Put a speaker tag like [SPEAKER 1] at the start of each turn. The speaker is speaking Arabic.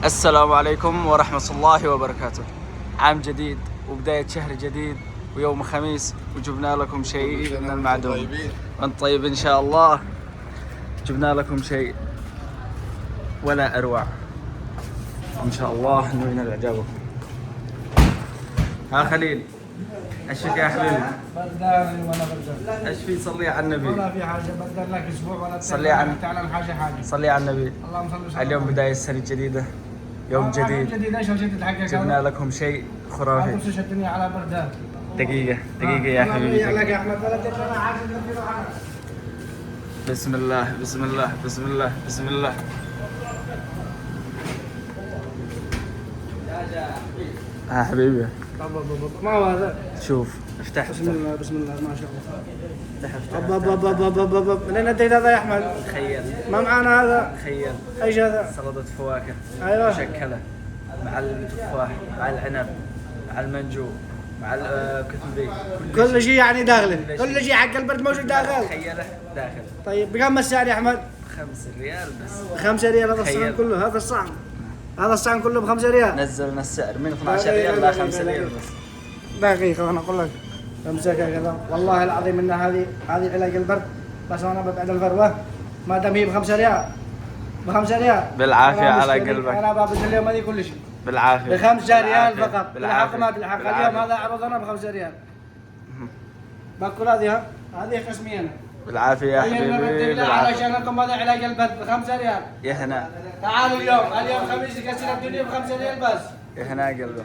[SPEAKER 1] السلام عليكم ورحمة الله وبركاته. عام جديد وبداية شهر جديد ويوم خميس، وجبنا لكم شيء من المعدوم. وانت طيب إن شاء الله. جبنا لكم شيء ولا أروع إن شاء الله إنه ينال إعجابكم. ها خليل، ايش فيك يا حبيبي؟
[SPEAKER 2] بردان ولا بردان؟
[SPEAKER 1] ايش في؟ صلي على النبي.
[SPEAKER 2] ولا في حاجه، بدل لك اسبوع ولا
[SPEAKER 1] صلي على
[SPEAKER 2] تعلن حاجه.
[SPEAKER 1] صلي على النبي.
[SPEAKER 2] اللهم صل وسلم.
[SPEAKER 1] اليوم بداية السنة الجديدة، يوم جديد.
[SPEAKER 2] ايش الجديد حقك؟
[SPEAKER 1] جبنا لكم شيء خرافي.
[SPEAKER 2] هتمسش الدنيا على بردان.
[SPEAKER 1] دقيقة يا حبيبي.
[SPEAKER 2] لك يا احمد، بلد انا عارف انك
[SPEAKER 1] بسم الله بسم الله بسم الله بسم الله. ها حبيبي،
[SPEAKER 2] ما هو هذا؟
[SPEAKER 1] شوف افتح.
[SPEAKER 2] بسم الله بسم الله ما شاء الله.
[SPEAKER 1] افتح.
[SPEAKER 2] منين اديت هذا يا احمد؟
[SPEAKER 1] تخيل
[SPEAKER 2] ما معانا هذا.
[SPEAKER 1] تخيل
[SPEAKER 2] ايش هذا؟
[SPEAKER 1] سلطة فواكه
[SPEAKER 2] ايوه
[SPEAKER 1] مشكلة مع التفاح مع العنب مع المانجو مع الكتنبي،
[SPEAKER 2] كل شيء يعني داخل، كل شيء حق البرد موجود داخل.
[SPEAKER 1] تخيله داخل.
[SPEAKER 2] طيب بكم السعر يا احمد؟
[SPEAKER 1] 5 ريال بس.
[SPEAKER 2] 5 ريال هذا الصحن
[SPEAKER 1] تخيل.
[SPEAKER 2] كله، هذا الصحن، هذا الصحن كله ب5 ريال.
[SPEAKER 1] نزلنا السعر من 12 ريال ل 5 ريال بس.
[SPEAKER 2] دقيقة أنا أقول لك امسكها كذا، والله العظيم إن هذه علاج البرد، بس أنا ببعد الفروة ما دام هي ب5 ريال، ب5 ريال
[SPEAKER 1] بالعافية
[SPEAKER 2] أنا
[SPEAKER 1] على
[SPEAKER 2] مشتري.
[SPEAKER 1] قلبك.
[SPEAKER 2] أنا بابد اليوم هذه كل شيء
[SPEAKER 1] بالعافية.
[SPEAKER 2] ب5 ريال
[SPEAKER 1] بالعافية.
[SPEAKER 2] فقط. بالحق ما بالحق اليوم هذا عرض أنا ب5 ريال. باكل هذه، هذه قسمي أنا.
[SPEAKER 1] بالعافية يا حبيبي. بالعافية
[SPEAKER 2] علشان لكم هذا علاج البرد ب5 ريال.
[SPEAKER 1] يا هنا.
[SPEAKER 2] تعالوا اليوم خميس يكسر الدنيا ب5 ريال بس.
[SPEAKER 1] يا هنا قلبك.